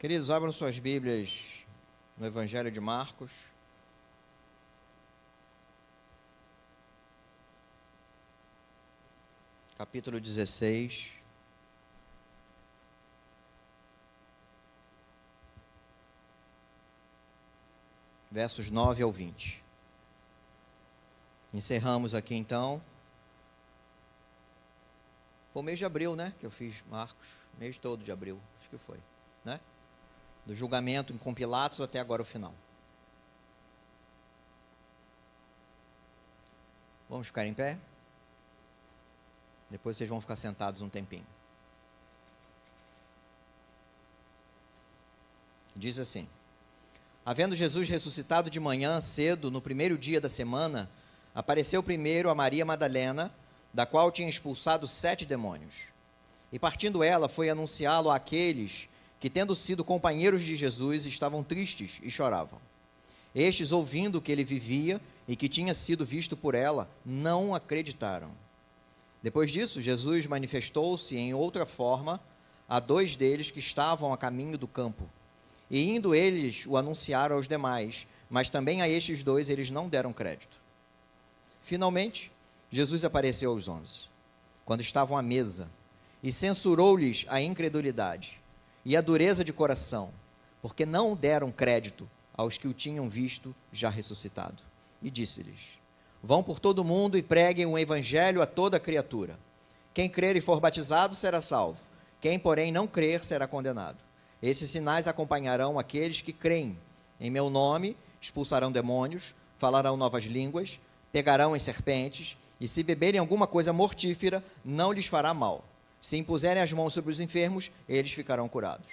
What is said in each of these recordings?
Queridos, abram suas Bíblias no Evangelho de Marcos. Capítulo 16. Versos 9 ao 20. Encerramos aqui então. Foi o mês de abril, né? Que eu fiz Marcos. Mês todo de abril, acho que foi, né? Do julgamento com Pilatos até agora o final. Vamos ficar em pé? Depois vocês vão ficar sentados um tempinho. Diz assim: havendo Jesus ressuscitado de manhã cedo, no primeiro dia da semana, apareceu primeiro a Maria Madalena, da qual tinha expulsado 7 demônios. E partindo ela, foi anunciá-lo àqueles que, tendo sido companheiros de Jesus, estavam tristes e choravam. Estes, ouvindo que ele vivia e que tinha sido visto por ela, não acreditaram. Depois disso, Jesus manifestou-se em outra forma a 2 deles que estavam a caminho do campo. E indo eles, o anunciaram aos demais, mas também a estes 2 eles não deram crédito. Finalmente, Jesus apareceu aos 11, quando estavam à mesa, e censurou-lhes a incredulidade e a dureza de coração, porque não deram crédito aos que o tinham visto já ressuscitado. E disse-lhes: vão por todo o mundo e preguem o evangelho a toda criatura. Quem crer e for batizado será salvo, quem, porém, não crer será condenado. Esses sinais acompanharão aqueles que creem. Em meu nome expulsarão demônios, falarão novas línguas, pegarão em serpentes, e se beberem alguma coisa mortífera, não lhes fará mal. Se impuserem as mãos sobre os enfermos, eles ficarão curados.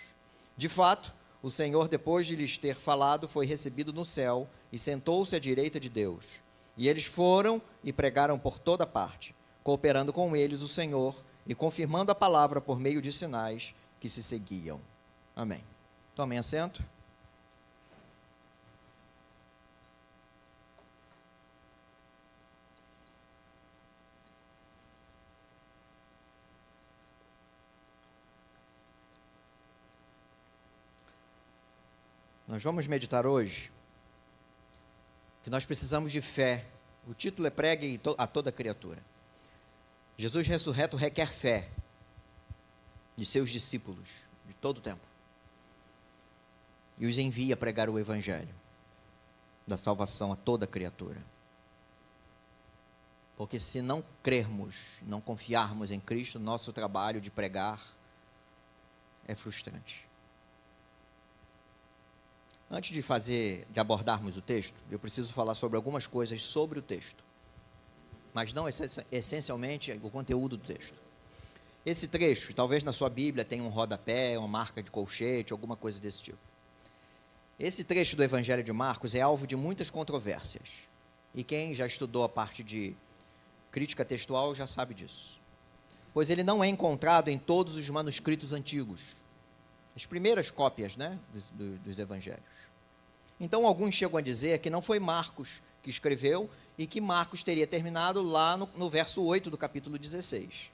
De fato, o Senhor, depois de lhes ter falado, foi recebido no céu e sentou-se à direita de Deus. E eles foram e pregaram por toda parte, cooperando com eles o Senhor e confirmando a palavra por meio de sinais que se seguiam. Amém. Tomem assento. Nós vamos meditar hoje que nós precisamos de fé. O título é Pregue a toda criatura. Jesus ressurreto requer fé de seus discípulos de todo o tempo e os envia a pregar o evangelho da salvação a toda criatura. Porque se não crermos, não confiarmos em Cristo, nosso trabalho de pregar é frustrante. Antes de abordarmos o texto, eu preciso falar sobre algumas coisas sobre o texto, mas não essencialmente o conteúdo do texto. Esse trecho, talvez na sua Bíblia tenha um rodapé, uma marca de colchete, alguma coisa desse tipo. Esse trecho do Evangelho de Marcos é alvo de muitas controvérsias, e quem já estudou a parte de crítica textual já sabe disso, pois ele não é encontrado em todos os manuscritos antigos, as primeiras cópias, né, dos evangelhos. Então, alguns chegam a dizer que não foi Marcos que escreveu e que Marcos teria terminado lá no verso 8 do capítulo 16.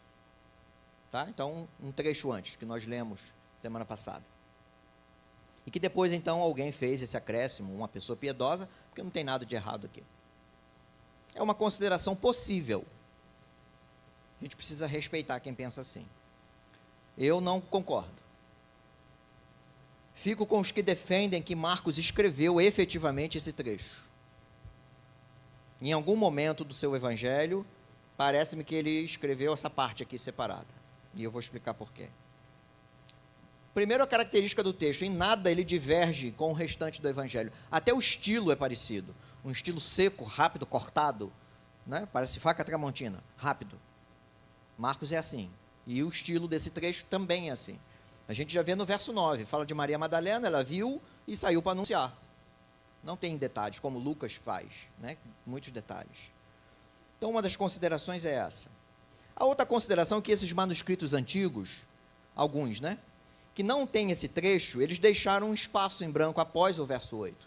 Tá? Então, um trecho antes, que nós lemos semana passada. E que depois, então, alguém fez esse acréscimo, uma pessoa piedosa, porque não tem nada de errado aqui. É uma consideração possível. A gente precisa respeitar quem pensa assim. Eu não concordo. Fico com os que defendem que Marcos escreveu efetivamente esse trecho. Em algum momento do seu evangelho, parece-me que ele escreveu essa parte aqui separada. E eu vou explicar por quê. Primeiro, a característica do texto. Em nada ele diverge com o restante do evangelho. Até o estilo é parecido. Um estilo seco, rápido, cortado, né? Parece faca tramontina, rápido. Marcos é assim. E o estilo desse trecho também é assim. A gente já vê no verso 9, fala de Maria Madalena, ela viu e saiu para anunciar. Não tem detalhes, como Lucas faz, né? Muitos detalhes. Então, uma das considerações é essa. A outra consideração é que esses manuscritos antigos, alguns, né, que não tem esse trecho, eles deixaram um espaço em branco após o verso 8,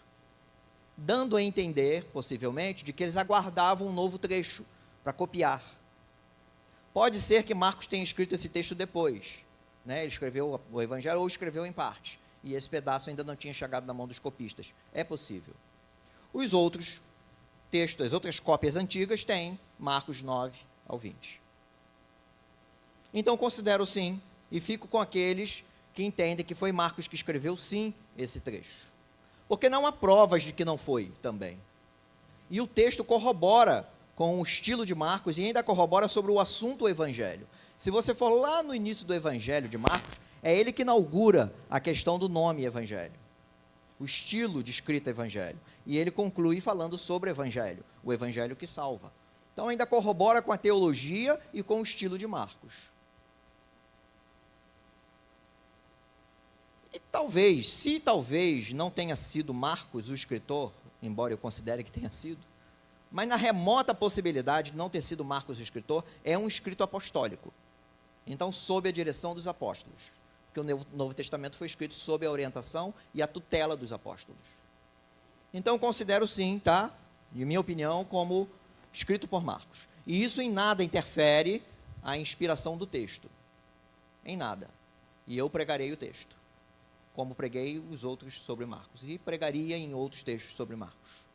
dando a entender, possivelmente, de que eles aguardavam um novo trecho para copiar. Pode ser que Marcos tenha escrito esse texto depois, né? Ele escreveu o evangelho ou escreveu em parte, e esse pedaço ainda não tinha chegado na mão dos copistas. É possível. Os outros textos, as outras cópias antigas têm Marcos 9 ao 20. Então considero sim, e fico com aqueles que entendem que foi Marcos que escreveu sim esse trecho. Porque não há provas de que não foi também. E o texto corrobora com o estilo de Marcos e ainda corrobora sobre o assunto do evangelho. Se você for lá no início do evangelho de Marcos, é ele que inaugura a questão do nome evangelho, o estilo de escrita evangelho. E ele conclui falando sobre o evangelho que salva. Então ainda corrobora com a teologia e com o estilo de Marcos. E talvez não tenha sido Marcos o escritor, embora eu considere que tenha sido, mas na remota possibilidade de não ter sido Marcos o escritor, é um escrito apostólico. Então, sob a direção dos apóstolos. Porque o Novo Testamento foi escrito sob a orientação e a tutela dos apóstolos. Então, considero sim, tá? Em minha opinião, como escrito por Marcos. E isso em nada interfere a inspiração do texto. Em nada. E eu pregarei o texto, como preguei os outros sobre Marcos. E pregaria em outros textos sobre Marcos.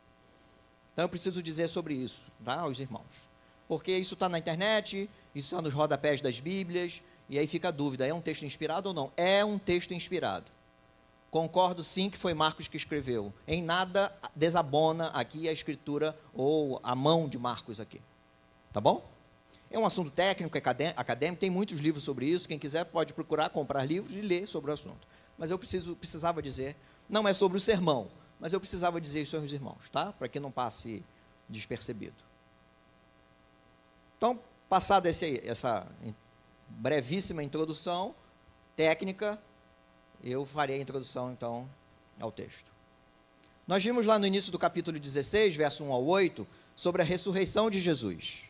Então, eu preciso dizer sobre isso, tá, aos irmãos. Porque isso está na internet, isso está nos rodapés das Bíblias, e aí fica a dúvida, é um texto inspirado ou não? É um texto inspirado. Concordo sim que foi Marcos que escreveu. Em nada desabona aqui a escritura ou a mão de Marcos aqui. Tá bom? É um assunto técnico, acadêmico, tem muitos livros sobre isso, quem quiser pode procurar, comprar livros e ler sobre o assunto. Mas eu precisava dizer, não é sobre o sermão, mas eu precisava dizer isso aos irmãos, tá? Para que não passe despercebido. Então, passada essa brevíssima introdução técnica, eu farei a introdução, então, ao texto. Nós vimos lá no início do capítulo 16, verso 1 ao 8, sobre a ressurreição de Jesus.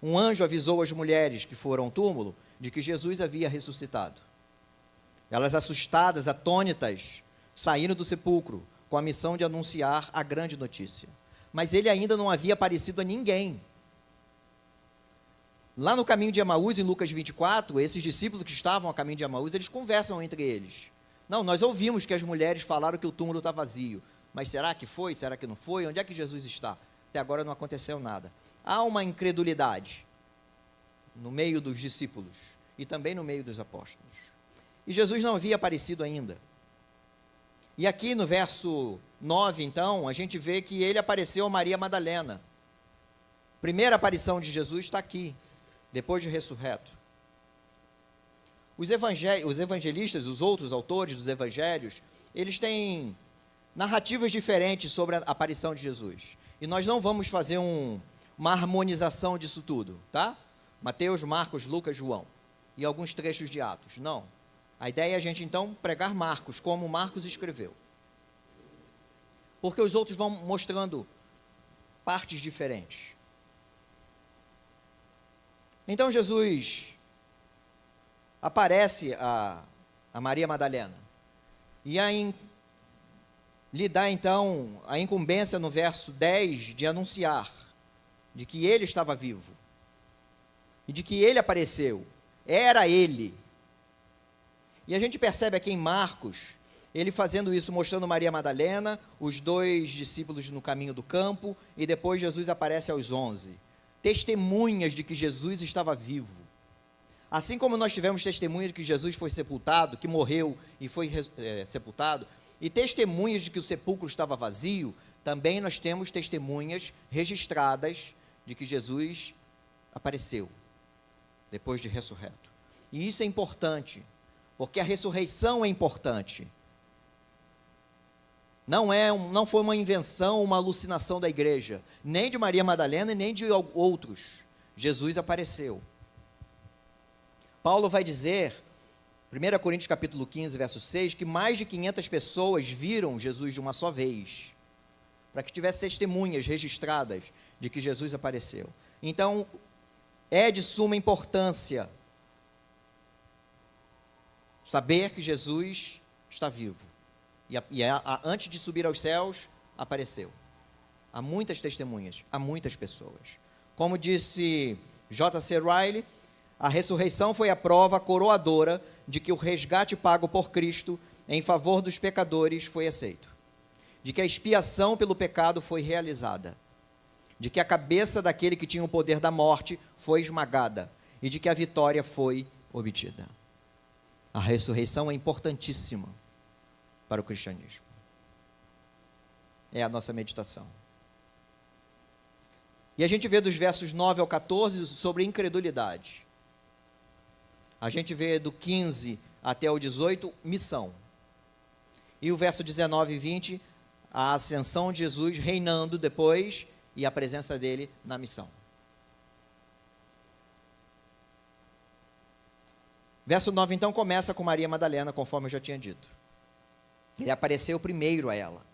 Um anjo avisou as mulheres que foram ao túmulo de que Jesus havia ressuscitado. Elas, assustadas, atônitas, saíram do sepulcro com a missão de anunciar a grande notícia. Mas ele ainda não havia aparecido a ninguém. Lá no caminho de Emaús, em Lucas 24, esses discípulos que estavam a caminho de Emaús, eles conversam entre eles. Não, nós ouvimos que as mulheres falaram que o túmulo está vazio. Mas será que foi? Será que não foi? Onde é que Jesus está? Até agora não aconteceu nada. Há uma incredulidade no meio dos discípulos e também no meio dos apóstolos. E Jesus não havia aparecido ainda. E aqui no verso 9, então, a gente vê que ele apareceu a Maria Madalena. Primeira aparição de Jesus está aqui, depois de ressurreto. Os evangelistas, os outros autores dos evangelhos, eles têm narrativas diferentes sobre a aparição de Jesus. E nós não vamos fazer uma harmonização disso tudo, tá? Mateus, Marcos, Lucas, João. E alguns trechos de Atos. Não. A ideia é a gente, então, pregar Marcos, como Marcos escreveu. Porque os outros vão mostrando partes diferentes. Então, Jesus aparece a Maria Madalena. E lhe dá, então, a incumbência no verso 10 de anunciar de que ele estava vivo. E de que ele apareceu. Era ele. E a gente percebe aqui em Marcos, ele fazendo isso, mostrando Maria Madalena, os dois discípulos no caminho do campo, e depois Jesus aparece aos 11. Testemunhas de que Jesus estava vivo. Assim como nós tivemos testemunhas de que Jesus foi sepultado, que morreu e foi sepultado, e testemunhas de que o sepulcro estava vazio, também nós temos testemunhas registradas de que Jesus apareceu, depois de ressurreto. E isso é importante, porque a ressurreição é importante. Não foi uma invenção, uma alucinação da igreja, nem de Maria Madalena e nem de outros. Jesus apareceu. Paulo vai dizer, 1 Coríntios capítulo 15, verso 6, que mais de 500 pessoas viram Jesus de uma só vez, para que tivesse testemunhas registradas de que Jesus apareceu. Então, é de suma importância saber que Jesus está vivo. E antes de subir aos céus, apareceu. Há muitas testemunhas, há muitas pessoas. Como disse J.C. Ryle, a ressurreição foi a prova coroadora de que o resgate pago por Cristo em favor dos pecadores foi aceito, de que a expiação pelo pecado foi realizada, de que a cabeça daquele que tinha o poder da morte foi esmagada e de que a vitória foi obtida. A ressurreição é importantíssima para o cristianismo. É a nossa meditação. E a gente vê dos versos 9 ao 14 sobre incredulidade. A gente vê do 15 até o 18, missão. E o verso 19 e 20, a ascensão de Jesus reinando depois e a presença dele na missão. Verso 9 então começa com Maria Madalena, conforme eu já tinha dito. Ele apareceu primeiro a ela.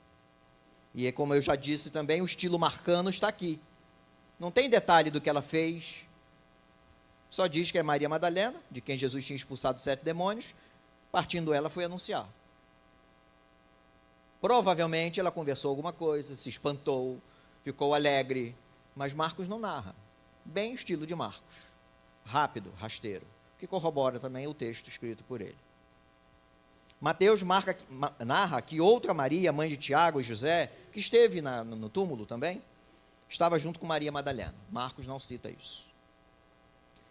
E como eu já disse também, o estilo marcano está aqui. Não tem detalhe do que ela fez. Só diz que é Maria Madalena, de quem Jesus tinha expulsado 7 demônios. Partindo ela, foi anunciar. Provavelmente ela conversou alguma coisa, se espantou, ficou alegre. Mas Marcos não narra. Bem o estilo de Marcos. Rápido, rasteiro. Que corrobora também o texto escrito por ele. Mateus narra que outra Maria, mãe de Tiago e José, que esteve no túmulo também, estava junto com Maria Madalena. Marcos não cita isso.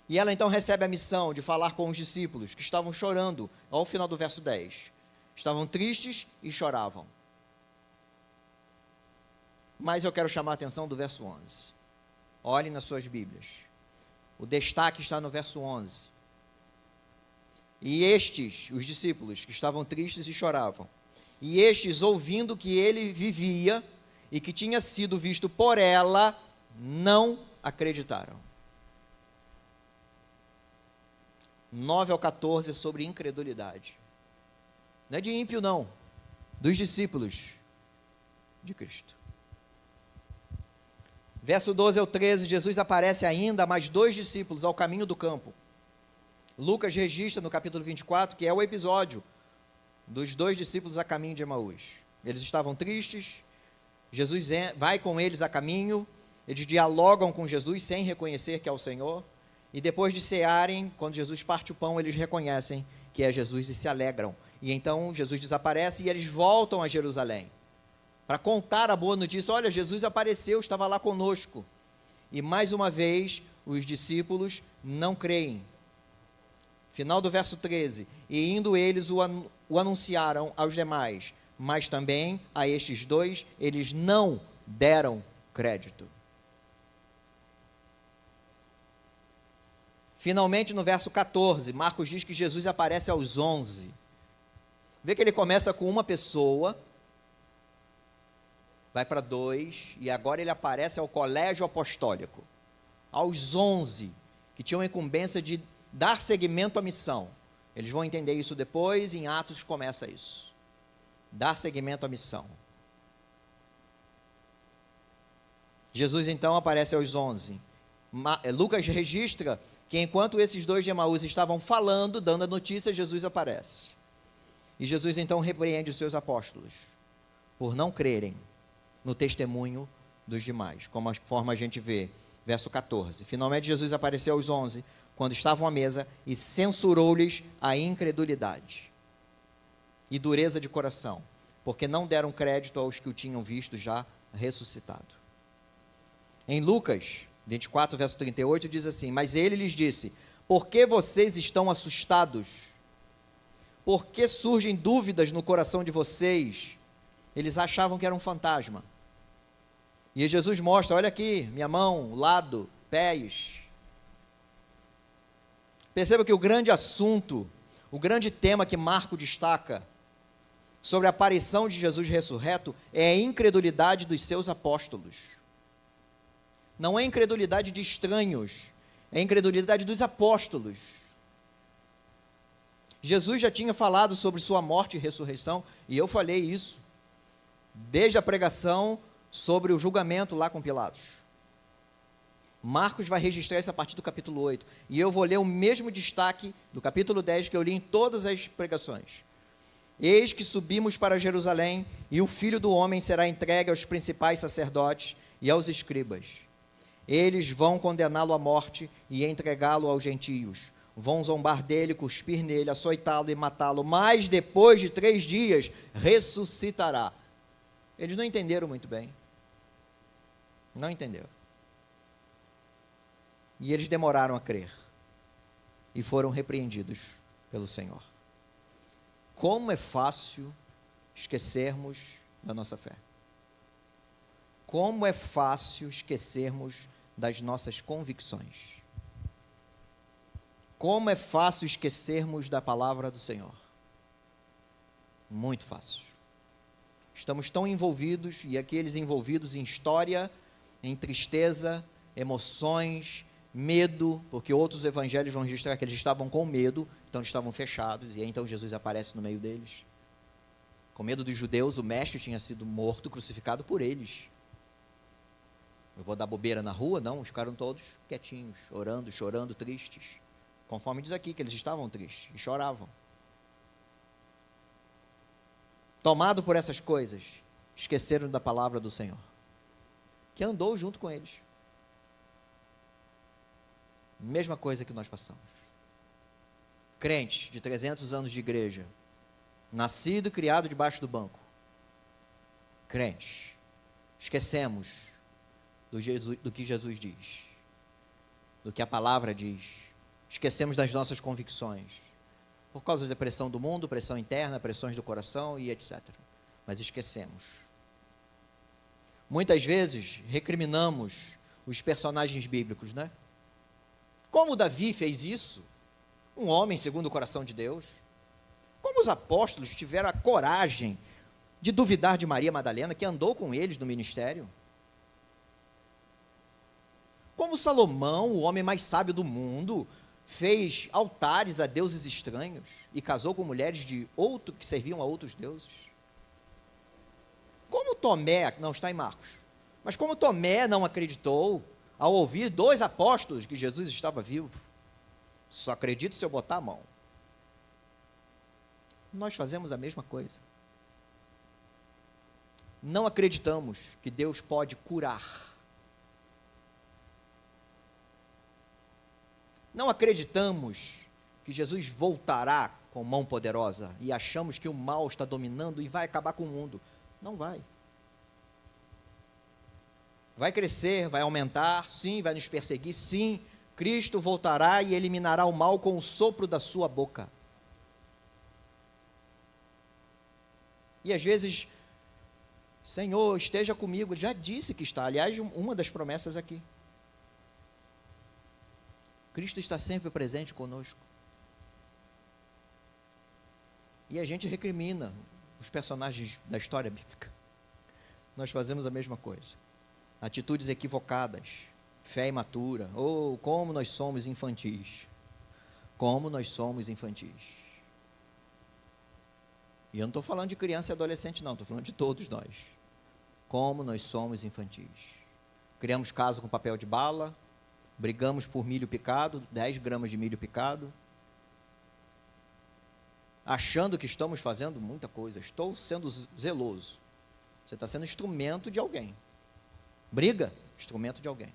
E ela então recebe a missão de falar com os discípulos, que estavam chorando, ao final do verso 10. Estavam tristes e choravam. Mas eu quero chamar a atenção do verso 11. Olhem nas suas Bíblias. O destaque está no verso 11. E estes, os discípulos, que estavam tristes e choravam, e estes, ouvindo que ele vivia e que tinha sido visto por ela, não acreditaram. 9 ao 14 é sobre incredulidade. Não é de ímpio, não. Dos discípulos de Cristo. Verso 12 ao 13, Jesus aparece ainda a mais 2 discípulos ao caminho do campo. Lucas registra no capítulo 24, que é o episódio dos 2 discípulos a caminho de Emaús. Eles estavam tristes, Jesus vai com eles a caminho, eles dialogam com Jesus sem reconhecer que é o Senhor, e depois de cearem, quando Jesus parte o pão, eles reconhecem que é Jesus e se alegram. E então Jesus desaparece e eles voltam a Jerusalém, para contar a boa notícia: olha, Jesus apareceu, estava lá conosco. E mais uma vez, os discípulos não creem. Final do verso 13, e indo eles o anunciaram aos demais, mas também a estes 2, eles não deram crédito. Finalmente, no verso 14, Marcos diz que Jesus aparece aos 11. Vê que ele começa com uma pessoa, vai para 2, e agora ele aparece ao colégio apostólico, aos 11, que tinham a incumbência de dar seguimento à missão. Eles vão entender isso depois, em Atos começa isso. Dar seguimento à missão. Jesus então aparece aos 11. Lucas registra que enquanto esses 2 de Emaús estavam falando, dando a notícia, Jesus aparece. E Jesus então repreende os seus apóstolos, por não crerem no testemunho dos demais, como a forma a gente vê, verso 14. Finalmente Jesus apareceu aos 11, quando estavam à mesa, e censurou-lhes a incredulidade e dureza de coração, porque não deram crédito aos que o tinham visto já ressuscitado. Em Lucas 24, verso 38, diz assim: mas ele lhes disse: por que vocês estão assustados? Por que surgem dúvidas no coração de vocês? Eles achavam que era um fantasma. E Jesus mostra: olha aqui, minha mão, lado, pés. Perceba que o grande assunto, o grande tema que Marco destaca sobre a aparição de Jesus ressurreto é a incredulidade dos seus apóstolos. Não é incredulidade de estranhos, é a incredulidade dos apóstolos. Jesus já tinha falado sobre sua morte e ressurreição, e eu falei isso desde a pregação sobre o julgamento lá com Pilatos. Marcos vai registrar isso a partir do capítulo 8, e eu vou ler o mesmo destaque do capítulo 10 que eu li em todas as pregações. Eis que subimos para Jerusalém, e o Filho do Homem será entregue aos principais sacerdotes e aos escribas. Eles vão condená-lo à morte e entregá-lo aos gentios, vão zombar dele, cuspir nele, açoitá-lo e matá-lo, mas depois de 3 dias ressuscitará. Eles não entenderam muito bem. Não entenderam. E eles demoraram a crer. E foram repreendidos pelo Senhor. Como é fácil esquecermos da nossa fé. Como é fácil esquecermos das nossas convicções. Como é fácil esquecermos da palavra do Senhor. Muito fácil. Estamos tão envolvidos, e aqueles envolvidos em história, em tristeza, emoções, medo, porque outros evangelhos vão registrar que eles estavam com medo, então eles estavam fechados, e aí então Jesus aparece no meio deles. Com medo dos judeus, o mestre tinha sido morto, crucificado por eles. Eu vou dar bobeira na rua? Não, ficaram todos quietinhos, orando, chorando, tristes. Conforme diz aqui, que eles estavam tristes e choravam. Tomado por essas coisas, esqueceram da palavra do Senhor, que andou junto com eles. Mesma coisa que nós passamos. Crentes de 300 anos de igreja, nascido e criado debaixo do banco. Crentes, esquecemos do que Jesus diz, do que a palavra diz. Esquecemos das nossas convicções, por causa da pressão do mundo, pressão interna, pressões do coração e etc. Mas esquecemos. Muitas vezes recriminamos os personagens bíblicos, né? Como Davi fez isso, um homem segundo o coração de Deus. Como os apóstolos tiveram a coragem de duvidar de Maria Madalena, que andou com eles no ministério. Como Salomão, o homem mais sábio do mundo, fez altares a deuses estranhos e casou com mulheres que serviam a outros deuses. Como Tomé, não está em Marcos, mas como Tomé não acreditou ao ouvir 2 apóstolos que Jesus estava vivo. Só acredito se eu botar a mão. Nós fazemos a mesma coisa. Não acreditamos que Deus pode curar. Não acreditamos que Jesus voltará com mão poderosa e achamos que o mal está dominando e vai acabar com o mundo. Não vai. Vai crescer, vai aumentar, sim, vai nos perseguir, sim. Cristo voltará e eliminará o mal com o sopro da sua boca. E às vezes, Senhor, esteja comigo, já disse que está. Aliás, uma das promessas aqui. Cristo está sempre presente conosco. E a gente recrimina os personagens da história bíblica. Nós fazemos a mesma coisa. Atitudes equivocadas, fé imatura, ou como nós somos infantis. Como nós somos infantis. E eu não estou falando de criança e adolescente não, estou falando de todos nós. Como nós somos infantis. Criamos caso com papel de bala, brigamos por milho picado, 10 gramas de milho picado, achando que estamos fazendo muita coisa. Estou sendo zeloso. Você está sendo instrumento de alguém. Briga, instrumento de alguém.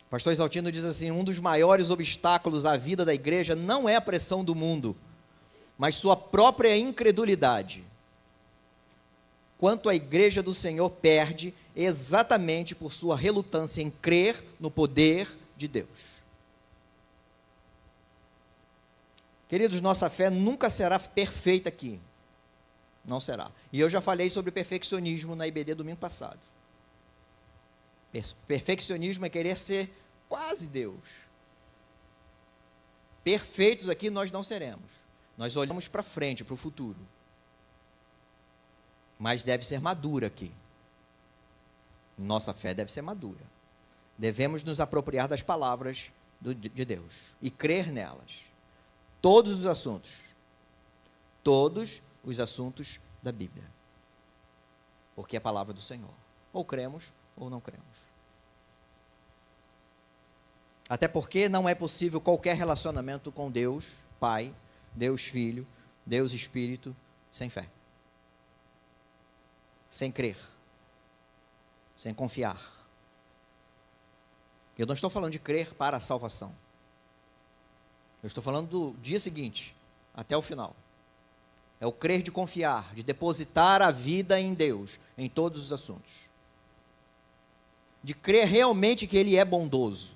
O pastor Exaltino diz assim: um dos maiores obstáculos à vida da igreja não é a pressão do mundo, mas sua própria incredulidade. Quanto a igreja do Senhor perde exatamente por sua relutância em crer no poder de Deus. Queridos, nossa fé nunca será perfeita aqui. Não será. E eu já falei sobre perfeccionismo na IBD domingo passado. Perfeccionismo é querer ser quase Deus. Perfeitos aqui nós não seremos. Nós olhamos para frente, para o futuro. Mas deve ser madura aqui. Nossa fé deve ser madura. Devemos nos apropriar das palavras de Deus e crer nelas. Todos os assuntos. Todos os assuntos da Bíblia. Porque é a palavra do Senhor. Ou cremos ou não cremos. Até porque não é possível qualquer relacionamento com Deus, Pai, Deus Filho, Deus Espírito, sem fé. Sem crer. Sem confiar. Eu não estou falando de crer para a salvação. Eu estou falando do dia seguinte, até o final. É o crer de confiar, de depositar a vida em Deus, em todos os assuntos. De crer realmente que Ele é bondoso.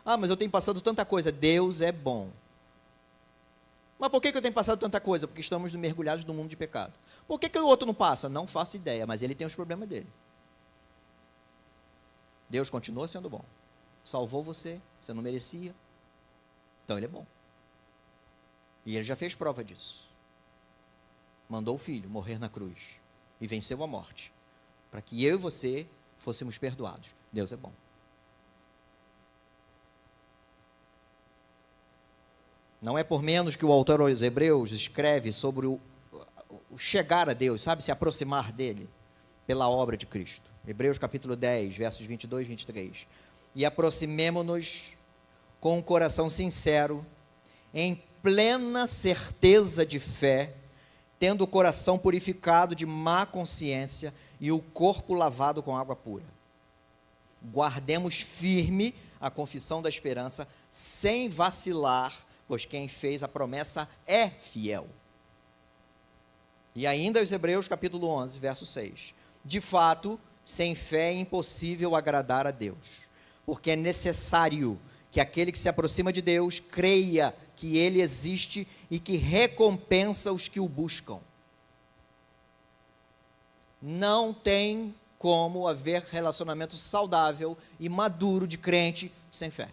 Ah, mas eu tenho passado tanta coisa. Deus é bom. Mas por que eu tenho passado tanta coisa? Porque estamos mergulhados no mundo de pecado. Por que o outro não passa? Não faço ideia, mas ele tem os problemas dele. Deus continua sendo bom. Salvou você, você não merecia. Então Ele é bom. E Ele já fez prova disso. Mandou o Filho morrer na cruz e venceu a morte, para que eu e você fôssemos perdoados. Deus é bom. Não é por menos que o autor aos Hebreus escreve sobre o chegar a Deus, sabe, se aproximar dele pela obra de Cristo. Hebreus capítulo 10, versos 22 e 23. E aproximemo-nos com um coração sincero, em plena certeza de fé, tendo o coração purificado de má consciência e o corpo lavado com água pura. Guardemos firme a confissão da esperança, sem vacilar, pois quem fez a promessa é fiel. E ainda os Hebreus capítulo 11, verso 6. De fato, sem fé é impossível agradar a Deus, porque é necessário que aquele que se aproxima de Deus creia que Ele existe e que recompensa os que o buscam. Não tem como haver relacionamento saudável e maduro de crente sem fé.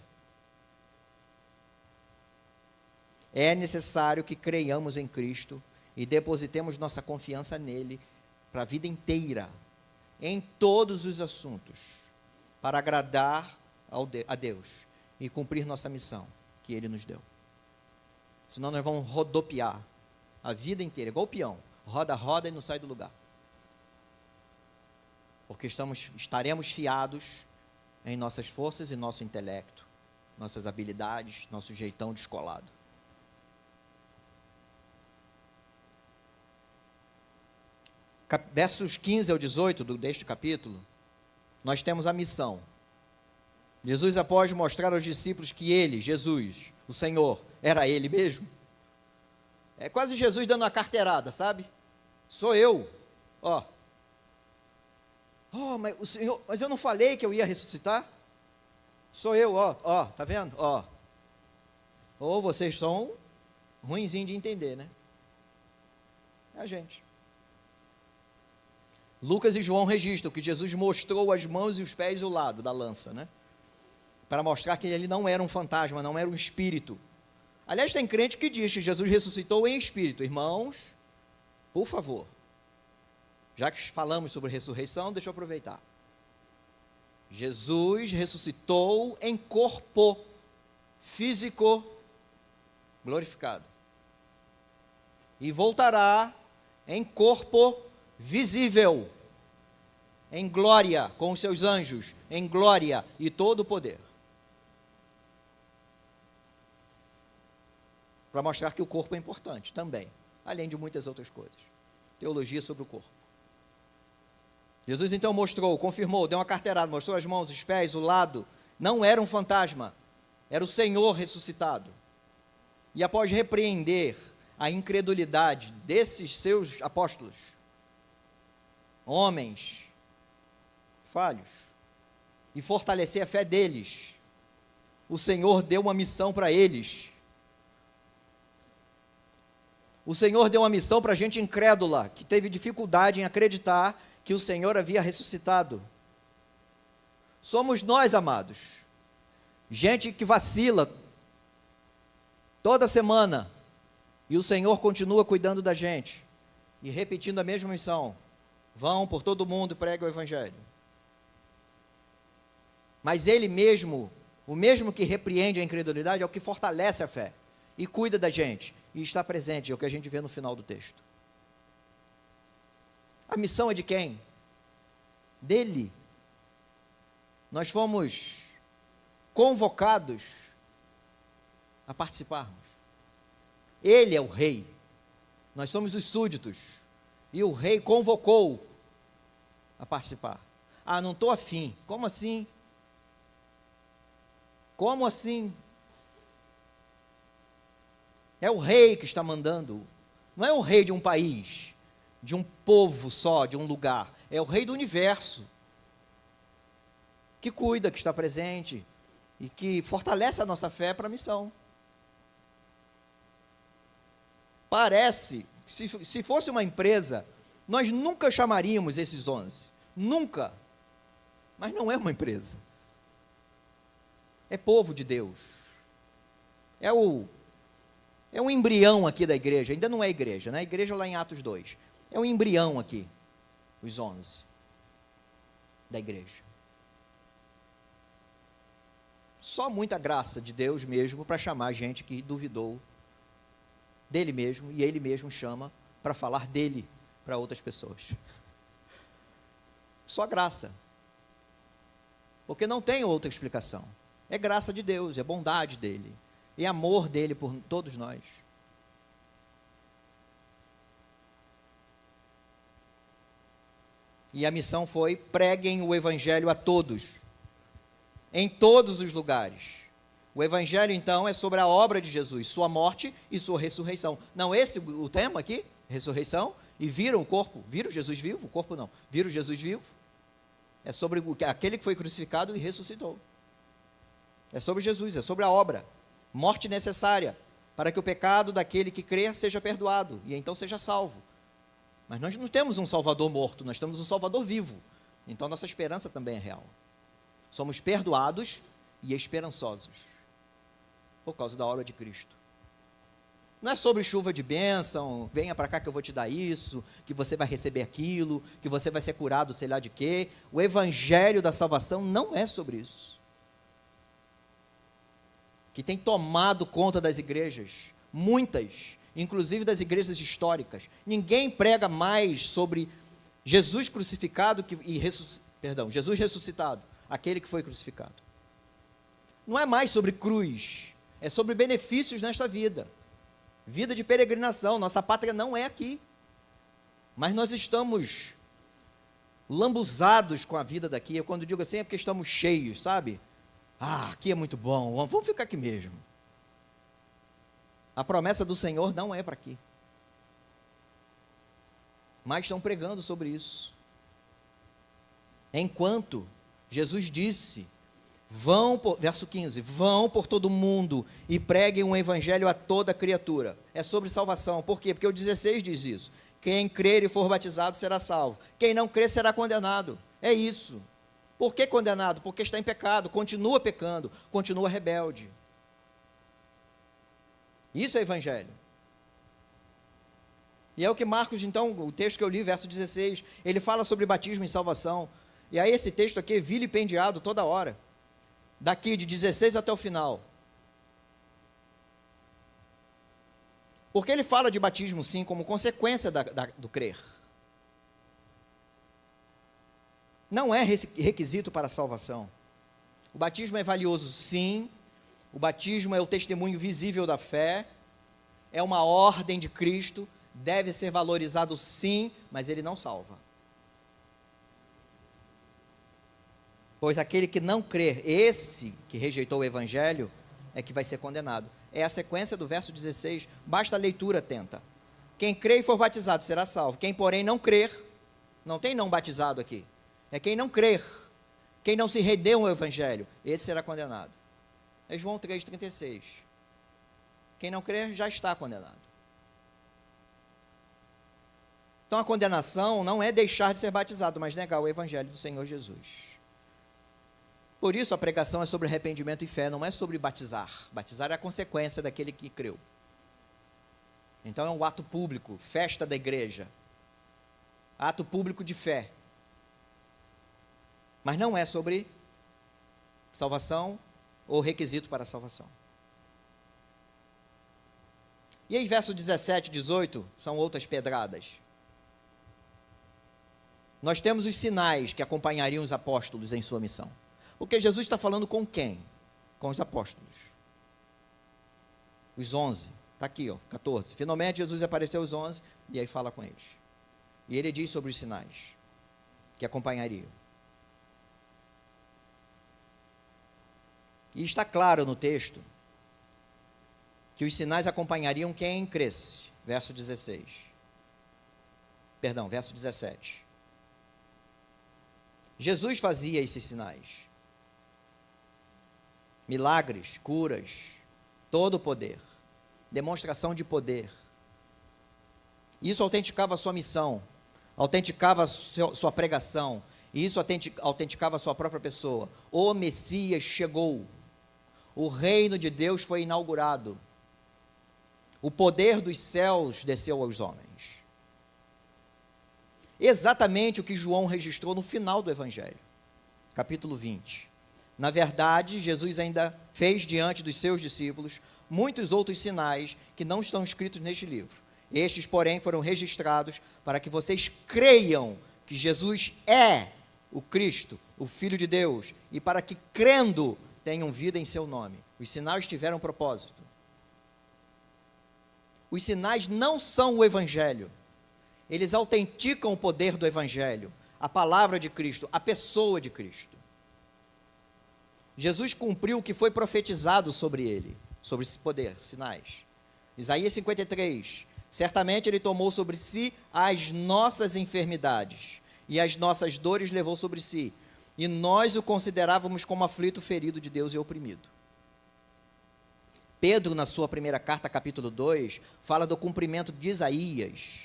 É necessário que creiamos em Cristo e depositemos nossa confiança nele para a vida inteira, em todos os assuntos, para agradar a Deus e cumprir nossa missão que Ele nos deu. Senão nós vamos rodopiar a vida inteira, igual o peão, roda, roda e não sai do lugar. Porque estaremos fiados em nossas forças e nosso intelecto, nossas habilidades, nosso jeitão descolado. Versos 15 ao 18 deste capítulo, nós temos a missão. Jesus, após mostrar aos discípulos que Ele, Jesus, o Senhor, era Ele mesmo, é quase Jesus dando uma carteirada, sabe? Sou eu, ó. Oh, mas o Senhor, mas eu não falei que eu ia ressuscitar? Sou eu, ó, tá vendo? Ó. Ou vocês são ruinzinhos de entender, né? É a gente. Lucas e João registram que Jesus mostrou as mãos e os pés e o lado da lança, né? Para mostrar que ele não era um fantasma, não era um espírito. Aliás, tem crente que diz que Jesus ressuscitou em espírito. Irmãos, por favor, já que falamos sobre ressurreição, deixa eu aproveitar. Jesus ressuscitou em corpo físico glorificado. E voltará em corpo visível, em glória, com os seus anjos, em glória e todo o poder. Para mostrar que o corpo é importante também, além de muitas outras coisas. Teologia sobre o corpo. Jesus então mostrou, confirmou, deu uma carteirada, mostrou as mãos, os pés, o lado. Não era um fantasma, era o Senhor ressuscitado. E após repreender a incredulidade desses seus apóstolos, homens falhos, e fortalecer a fé deles, o Senhor deu uma missão para eles. O Senhor deu uma missão para a gente incrédula, que teve dificuldade em acreditar que o Senhor havia ressuscitado. Somos nós, amados, gente que vacila toda semana, e o Senhor continua cuidando da gente, e repetindo a mesma missão: vão por todo mundo e pregam o Evangelho. Mas Ele mesmo, o mesmo que repreende a incredulidade, é o que fortalece a fé, e cuida da gente, e está presente, é o que a gente vê no final do texto. A missão é de quem? Dele. Nós fomos convocados a participarmos. Ele é o rei, nós somos os súditos, e o rei convocou a participar. Ah, não estou afim. Como assim? Como assim? É o rei que está mandando. Não é o rei de um país, de um povo só, de um lugar. É o rei do universo, que cuida, que está presente e que fortalece a nossa fé para a missão. Parece, se fosse uma empresa, nós nunca chamaríamos esses 11. Nunca. Mas não é uma empresa. É povo de Deus. É um embrião aqui da igreja. Ainda não é igreja, né? A igreja lá em Atos 2. É um embrião aqui, os 11 da igreja. Só muita graça de Deus mesmo para chamar gente que duvidou dele mesmo, e ele mesmo chama para falar dele para outras pessoas. Só graça. Porque não tem outra explicação. É graça de Deus, é bondade dele, é amor dele por todos nós. E a missão foi: preguem o evangelho a todos, em todos os lugares. O evangelho, então, é sobre a obra de Jesus, sua morte e sua ressurreição. Não esse o tema aqui? Ressurreição? E viram o corpo? Viram Jesus vivo? O corpo não. Viram Jesus vivo? É sobre aquele que foi crucificado e ressuscitou. É sobre Jesus, é sobre a obra. Morte necessária para que o pecado daquele que crer seja perdoado e então seja salvo. Mas nós não temos um Salvador morto, nós temos um Salvador vivo. Então nossa esperança também é real. Somos perdoados e esperançosos por causa da obra de Cristo. Não é sobre chuva de bênção, venha para cá que eu vou te dar isso, que você vai receber aquilo, que você vai ser curado sei lá de quê. O evangelho da salvação não é sobre isso. Que tem tomado conta das igrejas, muitas, inclusive das igrejas históricas. Ninguém prega mais sobre Jesus crucificado Jesus ressuscitado, aquele que foi crucificado. Não é mais sobre cruz, é sobre benefícios nesta vida. Vida de peregrinação, nossa pátria não é aqui. Mas nós estamos lambuzados com a vida daqui. Eu quando digo assim é porque estamos cheios, sabe? Ah, aqui é muito bom, vamos ficar aqui mesmo. A promessa do Senhor não é para aqui. Mas estão pregando sobre isso. Enquanto Jesus disse, verso 15, vão por todo mundo e preguem um evangelho a toda criatura. É sobre salvação. Por quê? Porque o 16 diz isso. Quem crer e for batizado será salvo. Quem não crer será condenado. É isso. Por que condenado? Porque está em pecado, continua pecando, continua rebelde. Isso é evangelho. E é o que Marcos, então, o texto que eu li, verso 16, ele fala sobre batismo e salvação. E aí esse texto aqui é vilipendiado toda hora. Daqui de 16 até o final. Porque ele fala de batismo, sim, como consequência do crer. Não é requisito para a salvação. O batismo é valioso, sim. O batismo é o testemunho visível da fé. É uma ordem de Cristo. Deve ser valorizado, sim, mas ele não salva. Pois aquele que não crer, esse que rejeitou o evangelho, é que vai ser condenado. É a sequência do verso 16, basta a leitura atenta. Quem crer e for batizado será salvo. Quem, porém, não crer, não tem não batizado aqui. É quem não crer, quem não se rendeu ao evangelho, esse será condenado. É João 3,36. Quem não crer já está condenado. Então a condenação não é deixar de ser batizado, mas negar o evangelho do Senhor Jesus. Por isso a pregação é sobre arrependimento e fé, não é sobre batizar. Batizar é a consequência daquele que creu. Então é um ato público, festa da igreja. Ato público de fé. Mas não é sobre salvação ou requisito para a salvação. E aí, versos 17 e 18, são outras pedradas. Nós temos os sinais que acompanhariam os apóstolos em sua missão. Porque Jesus está falando com quem? Com os apóstolos. Os 11. Está aqui, 14. Finalmente Jesus apareceu aos 11 e aí fala com eles. E ele diz sobre os sinais que acompanhariam. E está claro no texto que os sinais acompanhariam quem cresce. Verso 16. Perdão, verso 17. Jesus fazia esses sinais. Milagres, curas, todo o poder. Demonstração de poder. Isso autenticava a sua missão, autenticava a sua pregação, e isso autenticava a sua própria pessoa. O Messias chegou. O reino de Deus foi inaugurado. O poder dos céus desceu aos homens. Exatamente o que João registrou no final do Evangelho, capítulo 20. Na verdade, Jesus ainda fez diante dos seus discípulos muitos outros sinais que não estão escritos neste livro. Estes, porém, foram registrados para que vocês creiam que Jesus é o Cristo, o Filho de Deus, e para que, crendo, tenham vida em seu nome. Os sinais tiveram propósito. Os sinais não são o Evangelho. Eles autenticam o poder do Evangelho, a palavra de Cristo, a pessoa de Cristo. Jesus cumpriu o que foi profetizado sobre ele, sobre esse poder, sinais. Isaías 53, certamente ele tomou sobre si as nossas enfermidades, e as nossas dores levou sobre si, e nós o considerávamos como aflito, ferido de Deus e oprimido. Pedro, na sua primeira carta, capítulo 2, fala do cumprimento de Isaías,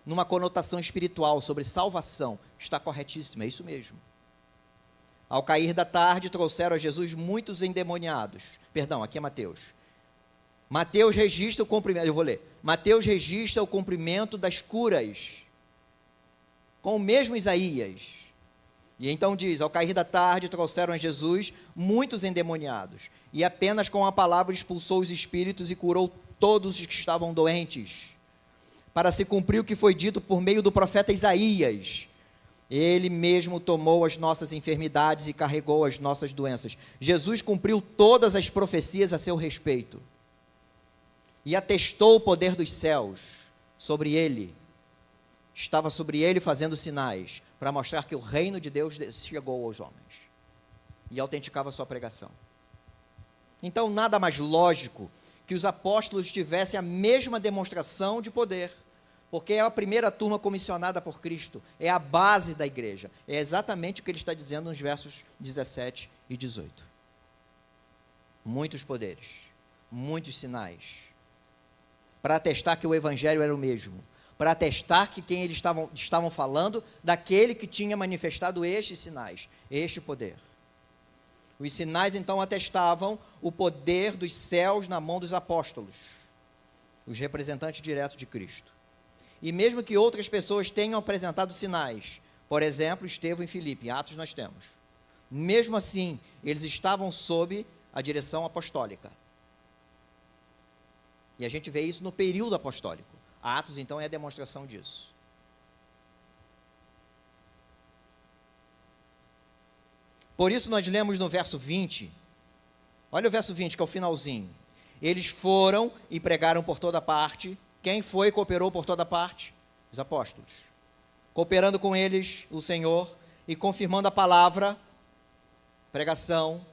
numa conotação espiritual sobre salvação. Está corretíssimo, é isso mesmo. Ao cair da tarde, trouxeram a Jesus muitos endemoniados. Perdão, aqui é Mateus. Mateus registra o cumprimento, eu vou ler. Mateus registra o cumprimento das curas, com o mesmo Isaías. E então diz, ao cair da tarde, trouxeram a Jesus muitos endemoniados, e apenas com a palavra expulsou os espíritos e curou todos os que estavam doentes, para se cumprir o que foi dito por meio do profeta Isaías. Ele mesmo tomou as nossas enfermidades e carregou as nossas doenças. Jesus cumpriu todas as profecias a seu respeito, e atestou o poder dos céus sobre ele. Estava sobre ele fazendo sinais, para mostrar que o reino de Deus chegou aos homens, e autenticava a sua pregação. Então, nada mais lógico que os apóstolos tivessem a mesma demonstração de poder, porque é a primeira turma comissionada por Cristo, é a base da igreja. É exatamente o que ele está dizendo nos versos 17 e 18. Muitos poderes, muitos sinais, para atestar que o evangelho era o mesmo, para atestar que quem eles estavam falando, daquele que tinha manifestado estes sinais, este poder. Os sinais, então, atestavam o poder dos céus na mão dos apóstolos, os representantes diretos de Cristo. E mesmo que outras pessoas tenham apresentado sinais, por exemplo, Estevão e Filipe, em Atos nós temos, mesmo assim, eles estavam sob a direção apostólica. E a gente vê isso no período apostólico. Atos, então, é a demonstração disso. Por isso nós lemos no verso 20, olha o verso 20, que é o finalzinho. Eles foram e pregaram por toda parte. Quem foi e cooperou por toda parte? Os apóstolos. Cooperando com eles, o Senhor, e confirmando a palavra, pregação,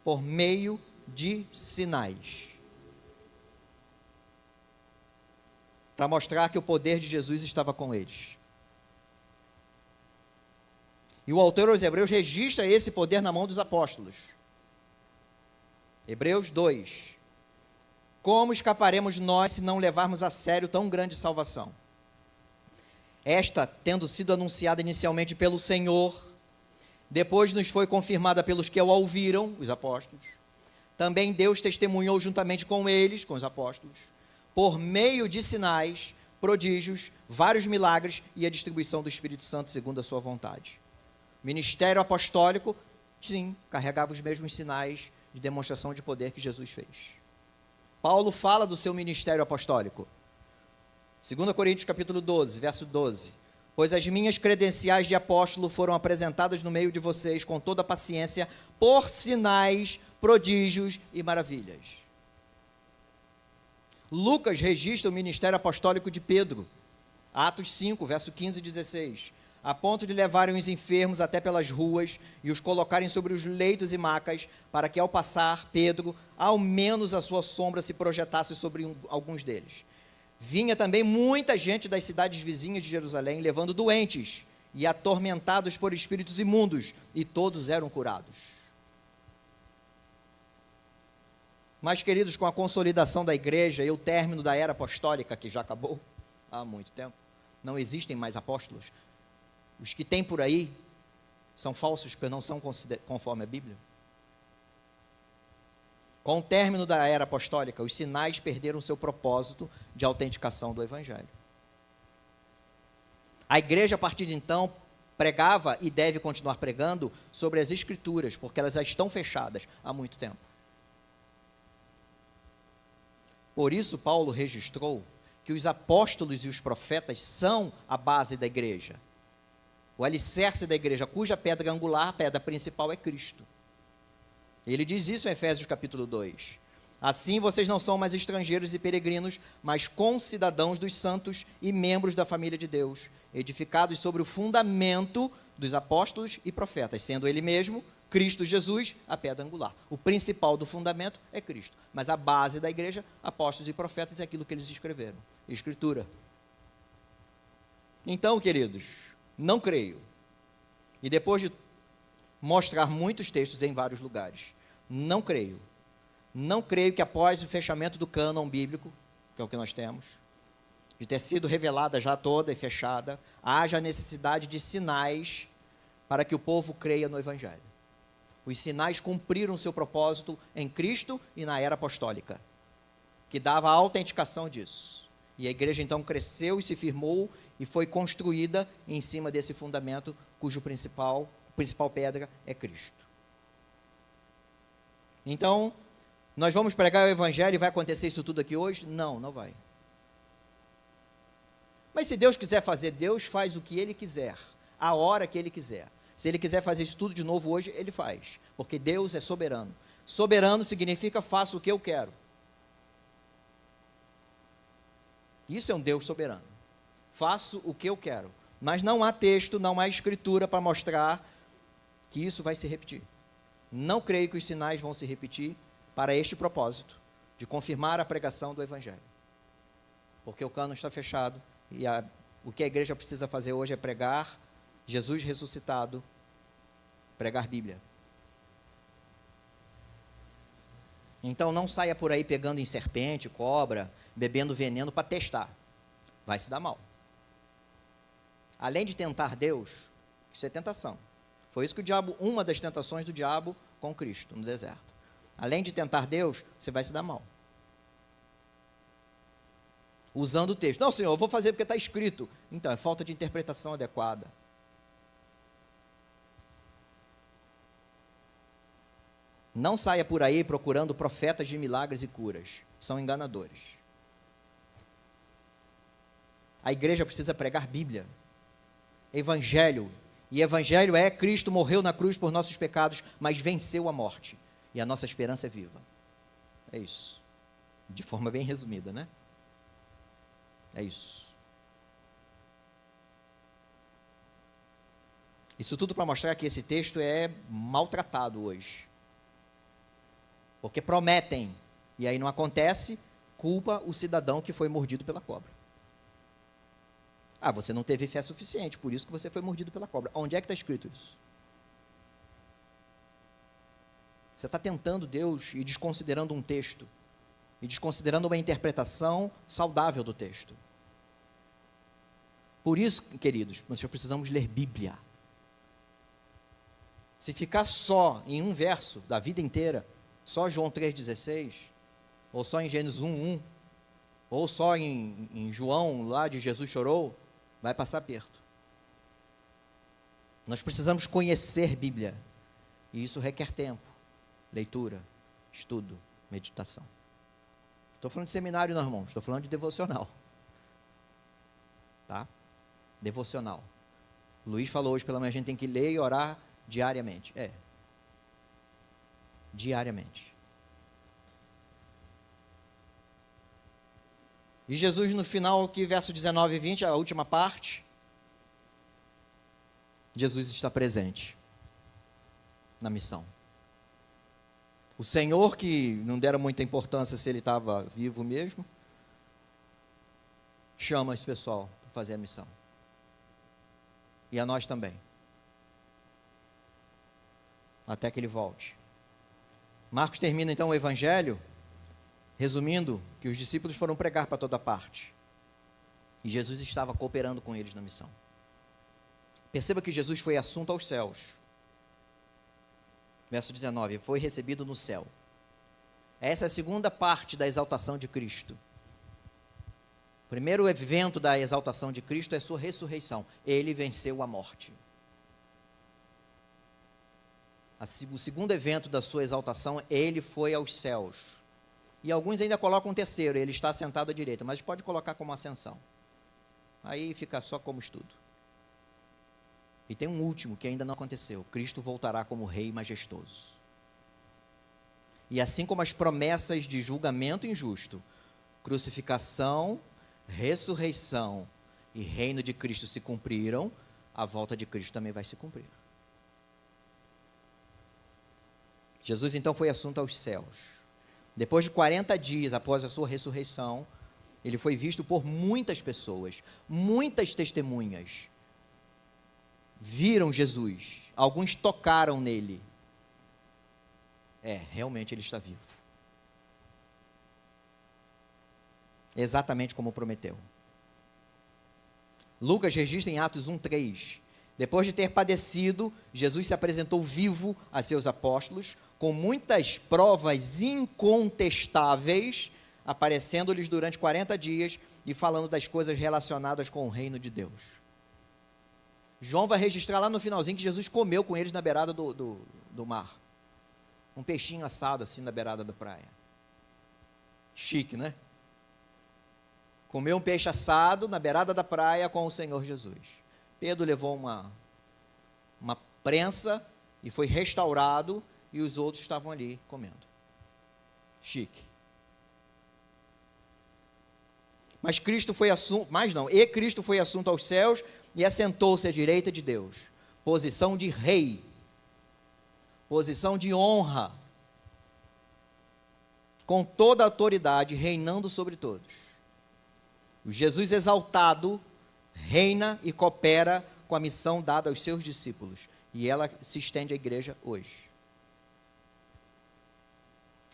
por meio de sinais. Para mostrar que o poder de Jesus estava com eles. E o autor aos Hebreus registra esse poder na mão dos apóstolos. Hebreus 2. Como escaparemos nós se não levarmos a sério tão grande salvação? Esta, tendo sido anunciada inicialmente pelo Senhor, depois nos foi confirmada pelos que a ouviram, os apóstolos. Também Deus testemunhou juntamente com eles, com os apóstolos, por meio de sinais, prodígios, vários milagres e a distribuição do Espírito Santo segundo a sua vontade. Ministério apostólico, sim, carregava os mesmos sinais de demonstração de poder que Jesus fez. Paulo fala do seu ministério apostólico. 2 Coríntios capítulo 12, verso 12. Pois as minhas credenciais de apóstolo foram apresentadas no meio de vocês com toda a paciência, por sinais, prodígios e maravilhas. Lucas registra o ministério apostólico de Pedro, Atos 5, verso 15 e 16. a ponto de levarem os enfermos até pelas ruas e os colocarem sobre os leitos e macas, para que ao passar Pedro, ao menos a sua sombra se projetasse sobre alguns deles. Vinha também muita gente das cidades vizinhas de Jerusalém, levando doentes e atormentados por espíritos imundos, e todos eram curados. Mas, queridos, com a consolidação da igreja e o término da era apostólica, que já acabou há muito tempo, não existem mais apóstolos. Os que tem por aí são falsos, porque não são conforme a Bíblia. Com o término da era apostólica, os sinais perderam seu propósito de autenticação do Evangelho. A igreja, a partir de então, pregava e deve continuar pregando sobre as Escrituras, porque elas já estão fechadas há muito tempo. Por isso, Paulo registrou que os apóstolos e os profetas são a base da igreja. O alicerce da igreja, cuja pedra angular, a pedra principal é Cristo. Ele diz isso em Efésios capítulo 2. Assim vocês não são mais estrangeiros e peregrinos, mas concidadãos dos santos e membros da família de Deus, edificados sobre o fundamento dos apóstolos e profetas, sendo ele mesmo, Cristo Jesus, a pedra angular. O principal do fundamento é Cristo, mas a base da igreja, apóstolos e profetas, é aquilo que eles escreveram, Escritura. Então, queridos, não creio, e depois de mostrar muitos textos em vários lugares, não creio que após o fechamento do cânon bíblico, que é o que nós temos, de ter sido revelada já toda e fechada, haja necessidade de sinais para que o povo creia no Evangelho. Os sinais cumpriram seu propósito em Cristo e na era apostólica, que dava a autenticação disso. E a igreja então cresceu e se firmou e foi construída em cima desse fundamento, cujo principal pedra é Cristo. Então, nós vamos pregar o Evangelho e vai acontecer isso tudo aqui hoje? Não, não vai. Mas se Deus quiser fazer, Deus faz o que Ele quiser, a hora que Ele quiser. Se Ele quiser fazer isso tudo de novo hoje, Ele faz, porque Deus é soberano. Soberano significa faço o que eu quero. Isso é um Deus soberano. Faço o que eu quero. Mas não há texto, não há escritura para mostrar que isso vai se repetir. Não creio que os sinais vão se repetir para este propósito, de confirmar a pregação do Evangelho. Porque o cânon está fechado e o que a igreja precisa fazer hoje é pregar Jesus ressuscitado, pregar Bíblia. Então não saia por aí pegando em serpente, cobra, bebendo veneno para testar. Vai se dar mal. Além de tentar Deus, isso é tentação. Foi isso que uma das tentações do diabo com Cristo no deserto. Além de tentar Deus, você vai se dar mal. Usando o texto. Não, Senhor, eu vou fazer porque está escrito. Então, é falta de interpretação adequada. Não saia por aí procurando profetas de milagres e curas. São enganadores. A igreja precisa pregar Bíblia, Evangelho. E Evangelho é: Cristo morreu na cruz por nossos pecados, mas venceu a morte. E a nossa esperança é viva. É isso. De forma bem resumida, né? É isso. Isso tudo para mostrar que esse texto é maltratado hoje. Porque prometem, e aí não acontece, culpa o cidadão que foi mordido pela cobra. Ah, você não teve fé suficiente, por isso que você foi mordido pela cobra. Onde é que está escrito isso? Você está tentando Deus e desconsiderando um texto, e desconsiderando uma interpretação saudável do texto. Por isso, queridos, nós precisamos ler Bíblia. Se ficar só em um verso da vida inteira, só João 3,16, ou só em Gênesis 1,1, ou só em João, lá de Jesus chorou, vai passar perto. Nós precisamos conhecer Bíblia, e isso requer tempo, leitura, estudo, meditação. Estou falando de seminário, não, irmãos, estou falando de devocional. Tá? Devocional. Luiz falou hoje pela manhã, a gente tem que ler e orar diariamente. Diariamente. E Jesus no final aqui, verso 19 e 20, a última parte, Jesus está presente na missão. O Senhor, que não dera muita importância se ele estava vivo mesmo, chama esse pessoal para fazer a missão. E a nós também. Até que ele volte. Marcos termina então o evangelho, resumindo que os discípulos foram pregar para toda parte. E Jesus estava cooperando com eles na missão. Perceba que Jesus foi assunto aos céus. Verso 19, foi recebido no céu. Essa é a segunda parte da exaltação de Cristo. O primeiro evento da exaltação de Cristo é sua ressurreição. Ele venceu a morte. O segundo evento da sua exaltação, ele foi aos céus. E alguns ainda colocam um terceiro, ele está sentado à direita, mas pode colocar como ascensão. Aí fica só como estudo. E tem um último que ainda não aconteceu. Cristo voltará como Rei majestoso. E assim como as promessas de julgamento injusto, crucificação, ressurreição e reino de Cristo se cumpriram, a volta de Cristo também vai se cumprir. Jesus então foi assunto aos céus. Depois de 40 dias após a sua ressurreição, ele foi visto por muitas pessoas, muitas testemunhas. Viram Jesus, alguns tocaram nele. Realmente ele está vivo. Exatamente como prometeu. Lucas registra em Atos 1:3. Depois de ter padecido, Jesus se apresentou vivo a seus apóstolos, com muitas provas incontestáveis, aparecendo-lhes durante 40 dias e falando das coisas relacionadas com o reino de Deus. João vai registrar lá no finalzinho que Jesus comeu com eles na beirada do mar. Um peixinho assado assim na beirada da praia. Chique, né? Comeu um peixe assado na beirada da praia com o Senhor Jesus. Pedro levou uma prensa e foi restaurado, e os outros estavam ali comendo. Chique. E Cristo foi assunto aos céus e assentou-se à direita de Deus. Posição de rei. Posição de honra. Com toda a autoridade, reinando sobre todos. O Jesus exaltado reina e coopera com a missão dada aos seus discípulos. E ela se estende à igreja hoje.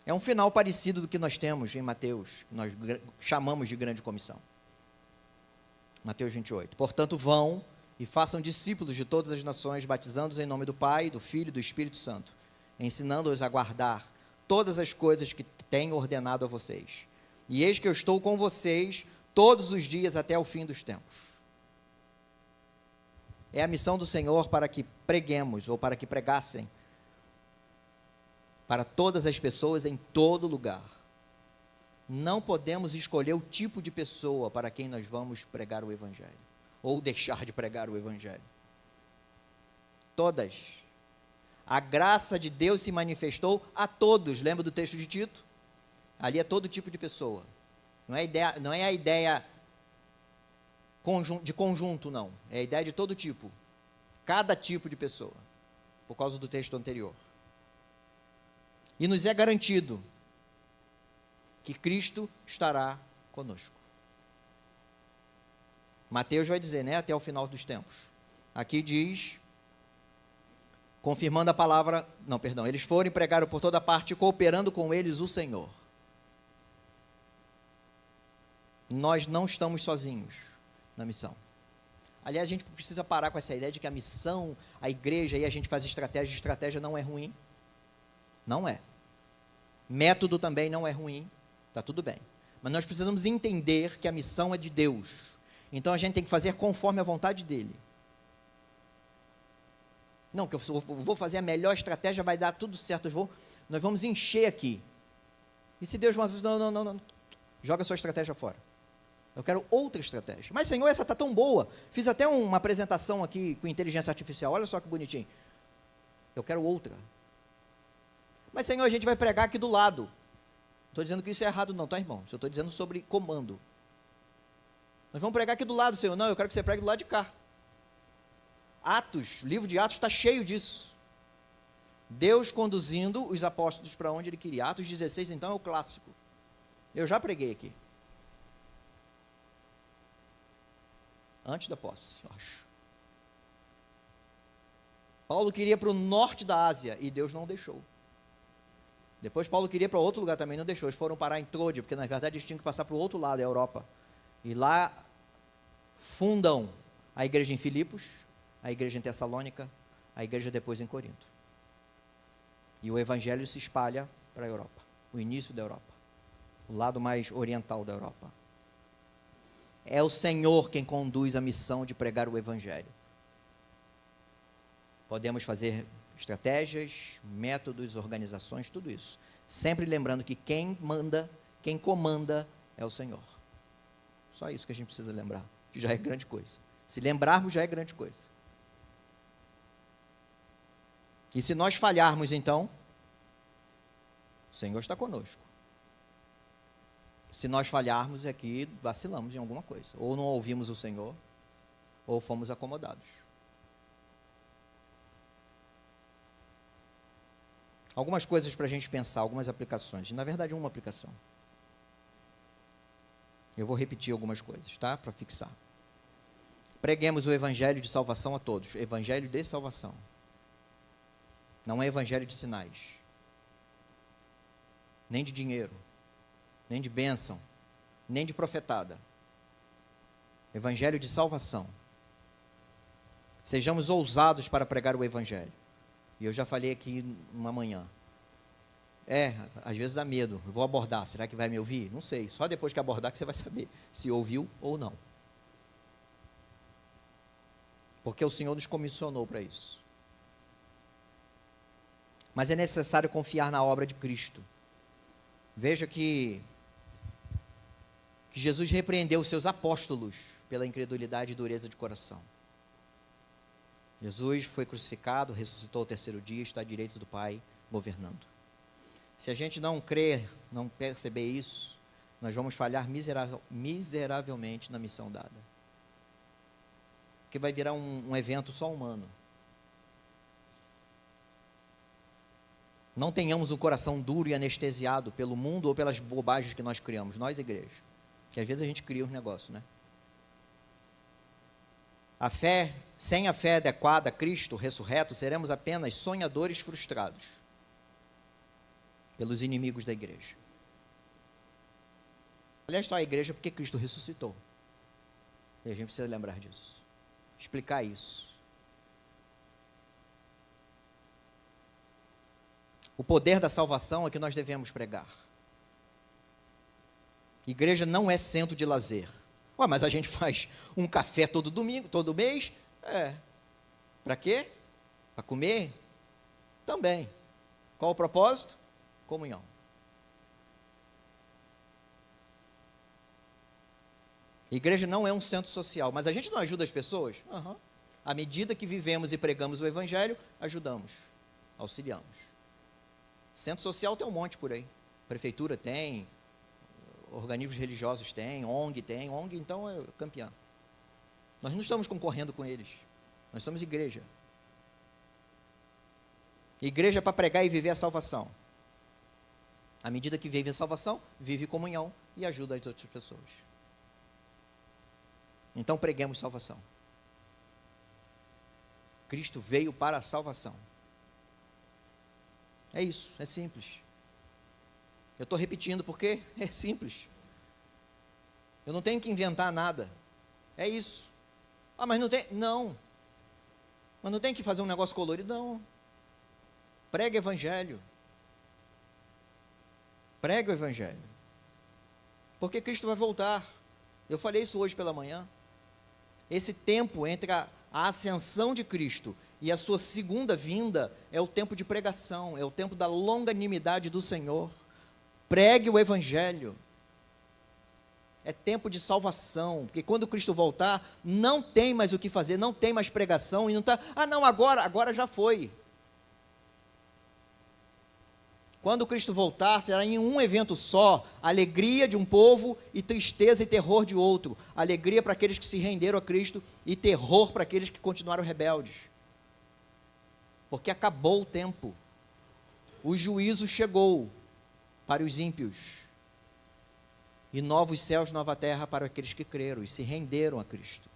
É um final parecido do que nós temos em Mateus, que nós chamamos de grande comissão. Mateus 28. Portanto, vão e façam discípulos de todas as nações, batizando-os em nome do Pai, do Filho e do Espírito Santo, ensinando-os a guardar todas as coisas que tenho ordenado a vocês. E eis que eu estou com vocês todos os dias até o fim dos tempos. É a missão do Senhor para que preguemos, ou para que pregassem, para todas as pessoas em todo lugar. Não podemos escolher o tipo de pessoa para quem nós vamos pregar o Evangelho, ou deixar de pregar o Evangelho. Todas. A graça de Deus se manifestou a todos. Lembra do texto de Tito? Ali é todo tipo de pessoa. Não é a ideia de conjunto, não. É a ideia de todo tipo. Cada tipo de pessoa. Por causa do texto anterior. E nos é garantido que Cristo estará conosco. Mateus vai dizer, né, até o final dos tempos. Aqui diz, confirmando a palavra, eles foram e pregaram por toda parte, cooperando com eles o Senhor. Nós não estamos sozinhos na missão. Aliás, a gente precisa parar com essa ideia de que a missão, a igreja, aí a gente faz estratégia não é ruim. Não é. Método também não é ruim, está tudo bem. Mas nós precisamos entender que a missão é de Deus. Então a gente tem que fazer conforme a vontade dEle. Não, que eu vou fazer a melhor estratégia, vai dar tudo certo, nós vamos encher aqui. E se Deus diz, não, joga a sua estratégia fora. Eu quero outra estratégia. Mas Senhor, essa está tão boa. Fiz até uma apresentação aqui com inteligência artificial, olha só que bonitinho. Eu quero outra. Mas Senhor, a gente vai pregar aqui do lado. Não estou dizendo que isso é errado não, tá irmão? Eu estou dizendo sobre comando. Nós vamos pregar aqui do lado, Senhor. Não, eu quero que você pregue do lado de cá. Atos, o livro de Atos está cheio disso. Deus conduzindo os apóstolos para onde ele queria. Atos 16, então, é o clássico. Eu já preguei aqui. Antes da posse, eu acho. Paulo queria para o norte da Ásia e Deus não deixou. Depois Paulo queria para outro lugar também, não deixou. Eles foram parar em Troade, porque na verdade eles tinham que passar para o outro lado da Europa. E lá fundam a igreja em Filipos, a igreja em Tessalônica, a igreja depois em Corinto. E o evangelho se espalha para a Europa, o início da Europa, o lado mais oriental da Europa. É o Senhor quem conduz a missão de pregar o evangelho. Podemos fazer estratégias, métodos, organizações, tudo isso. Sempre lembrando que quem manda, quem comanda é o Senhor. Só isso que a gente precisa lembrar, que já é grande coisa. Se lembrarmos, já é grande coisa. E se nós falharmos, então, o Senhor está conosco. Se nós falharmos, é que vacilamos em alguma coisa. Ou não ouvimos o Senhor, ou fomos acomodados. Algumas coisas para a gente pensar, algumas aplicações. Na verdade, uma aplicação. Eu vou repetir algumas coisas, tá? Para fixar. Preguemos o evangelho de salvação a todos. Evangelho de salvação. Não é evangelho de sinais. Nem de dinheiro. Nem de bênção. Nem de profetada. Evangelho de salvação. Sejamos ousados para pregar o evangelho. E eu já falei aqui uma manhã. Às vezes dá medo. Eu vou abordar. Será que vai me ouvir? Não sei. Só depois que abordar que você vai saber se ouviu ou não. Porque o Senhor nos comissionou para isso. Mas é necessário confiar na obra de Cristo. Veja que Jesus repreendeu os seus apóstolos pela incredulidade e dureza de coração. Jesus foi crucificado, ressuscitou ao terceiro dia, está à direita do Pai, governando. Se a gente não crer, não perceber isso, nós vamos falhar miseravelmente na missão dada. Porque vai virar um evento só humano. Não tenhamos um coração duro e anestesiado pelo mundo ou pelas bobagens que nós criamos, nós, igreja. Que às vezes a gente cria os negócios, né? Sem a fé adequada a Cristo ressurreto, seremos apenas sonhadores frustrados pelos inimigos da igreja. Aliás, só a igreja porque Cristo ressuscitou. E a gente precisa lembrar disso. Explicar isso. O poder da salvação é que nós devemos pregar. Igreja não é centro de lazer. Mas a gente faz um café todo domingo, todo mês. Para quê? Para comer? Também. Qual o propósito? Comunhão. Igreja não é um centro social, mas a gente não ajuda as pessoas? À medida que vivemos e pregamos o evangelho, ajudamos, auxiliamos. Centro social tem um monte por aí. Prefeitura tem, organismos religiosos tem, ONG então é campeão. Nós não estamos concorrendo com eles. Nós somos igreja. Igreja para pregar e viver a salvação. À medida que vive a salvação, vive comunhão e ajuda as outras pessoas. Então preguemos salvação. Cristo veio para a salvação. É isso, é simples. Eu estou repetindo porque é simples. Eu não tenho que inventar nada. É isso. Mas não tem. Não. Mas não tem que fazer um negócio colorido, não. Prega o evangelho. Prega o evangelho. Porque Cristo vai voltar. Eu falei isso hoje pela manhã. Esse tempo entre a ascensão de Cristo e a sua segunda vinda é o tempo de pregação, é o tempo da longanimidade do Senhor. Pregue o evangelho. É tempo de salvação, porque quando Cristo voltar, não tem mais o que fazer, não tem mais pregação, e não está, não, agora já foi. Quando Cristo voltar, será em um evento só, alegria de um povo e tristeza e terror de outro. Alegria para aqueles que se renderam a Cristo e terror para aqueles que continuaram rebeldes. Porque acabou o tempo. O juízo chegou para os ímpios. E novos céus, nova terra para aqueles que creram e se renderam a Cristo.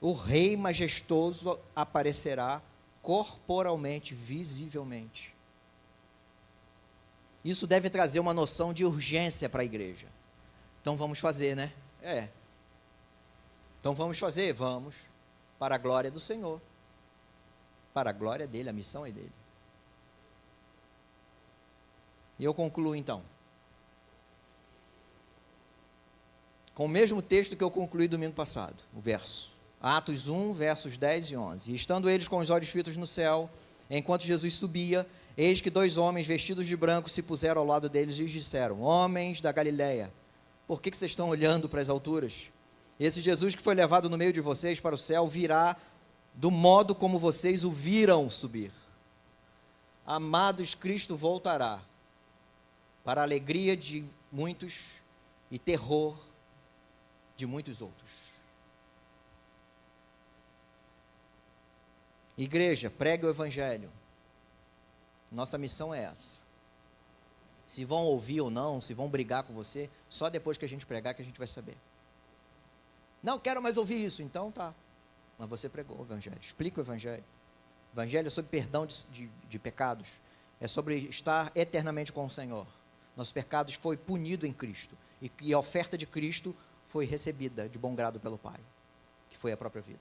O Rei majestoso aparecerá corporalmente, visivelmente. Isso deve trazer uma noção de urgência para a igreja. Então vamos fazer, né? Então vamos fazer? Vamos. Para a glória do Senhor. Para a glória dele, a missão é dele. E eu concluo então. Com o mesmo texto que eu concluí domingo passado, o verso. Atos 1, versos 10 e 11. E estando eles com os olhos fitos no céu, enquanto Jesus subia, eis que 2 homens vestidos de branco se puseram ao lado deles e lhes disseram: homens da Galileia, por que vocês estão olhando para as alturas? Esse Jesus que foi levado no meio de vocês para o céu virá do modo como vocês o viram subir. Amados, Cristo voltará para a alegria de muitos e terror de muitos outros. Igreja, pregue o evangelho. Nossa missão é essa. Se vão ouvir ou não, se vão brigar com você, só depois que a gente pregar que a gente vai saber. Não quero mais ouvir isso, então tá. Mas você pregou o evangelho, explica o evangelho. O evangelho é sobre perdão de pecados, é sobre estar eternamente com o Senhor. Nossos pecados foi punido em Cristo, e a oferta de Cristo foi recebida de bom grado pelo Pai, que foi a própria vida.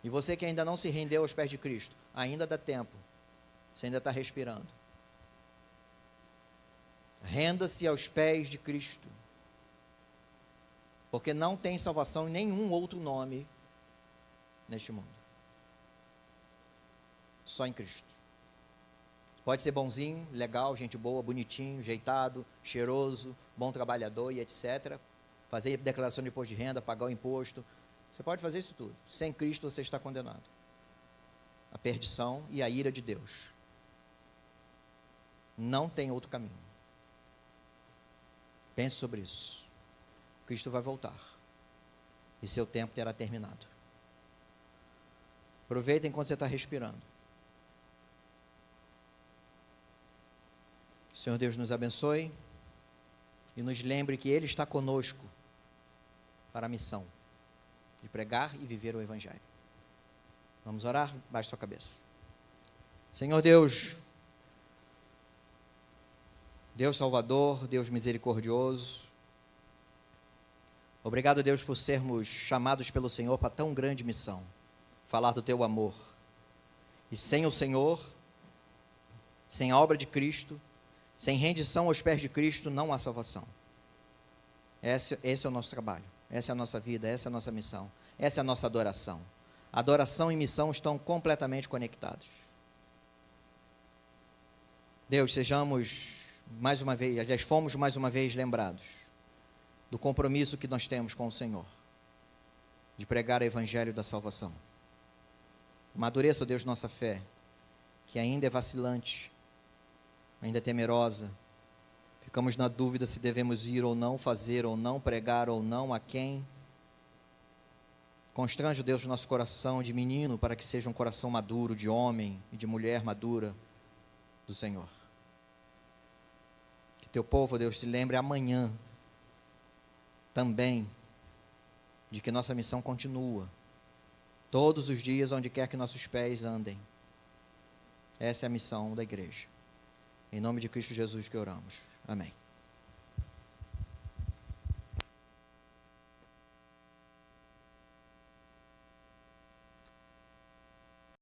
E você que ainda não se rendeu aos pés de Cristo, ainda dá tempo, você ainda está respirando. Renda-se aos pés de Cristo, porque não tem salvação em nenhum outro nome neste mundo, só em Cristo. Pode ser bonzinho, legal, gente boa, bonitinho, jeitado, cheiroso, bom trabalhador e etc. Fazer declaração de imposto de renda, pagar o imposto. Você pode fazer isso tudo. Sem Cristo você está condenado à perdição e à ira de Deus. Não tem outro caminho. Pense sobre isso. Cristo vai voltar e seu tempo terá terminado. Aproveita enquanto você está respirando. O Senhor Deus nos abençoe e nos lembre que Ele está conosco para a missão de pregar e viver o evangelho. Vamos orar? Baixe sua cabeça. Senhor Deus, Deus Salvador, Deus misericordioso, obrigado, Deus, por sermos chamados pelo Senhor para tão grande missão, falar do Teu amor. E sem o Senhor, sem a obra de Cristo, sem rendição aos pés de Cristo, não há salvação. Esse é o nosso trabalho, essa é a nossa vida, essa é a nossa missão, essa é a nossa adoração. Adoração e missão estão completamente conectados. Deus, sejamos mais uma vez, aliás, fomos mais uma vez lembrados do compromisso que nós temos com o Senhor, de pregar o evangelho da salvação. Amadureça, Deus, nossa fé, que ainda é vacilante, ainda é temerosa. Ficamos na dúvida se devemos ir ou não, fazer ou não, pregar ou não, a quem. Constrange, Deus, o nosso coração de menino para que seja um coração maduro, de homem e de mulher madura do Senhor. Que Teu povo, Deus, se lembre amanhã também de que nossa missão continua, todos os dias, onde quer que nossos pés andem. Essa é a missão da igreja. Em nome de Cristo Jesus que oramos. Amém.